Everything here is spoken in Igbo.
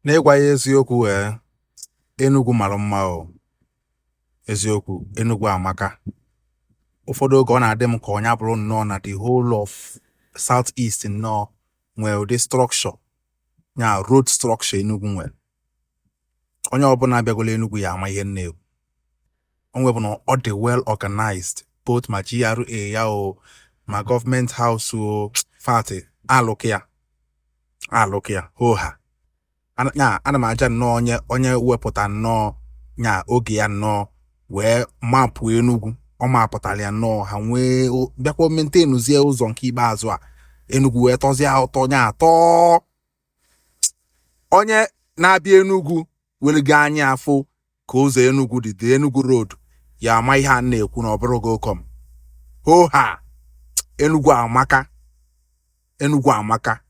N'ịgwa ya eziokwu, Enugwu mara mma o. Eziokwu, Enugwu amaka. Ụfọdụ oge ọ na-adị m ka ọnya bụrụ nnọọ na the whole of South East nnọọ nwere ụdị structure, ya road structure Enugwu nwere. Onye ọbụla abịagola Enugwu ya ama ihe nne. O nwebụ na ọ dị well organized, both ma GRA ya o, ma government house o, fati alụk ya hoha. Ana m aja nnọọ onye wepụta nnọọ nya oge ya nnọọ wee mapụ Enugwu. Ọ mapụtara ya nnọọ ha nwee bịakwa mentenuzie ụzọ nke ikpeazụ a Enugwu wee tọzie ụtọ nya atọ. Onye na-abịa Enugwu weliga anya afụ ka ụzọ Enugwu dị, the Enugwu road, ya ama ihe a na-ekwu na ọ bụrụ gị ụkọm. Hoha, Enugwu amaka.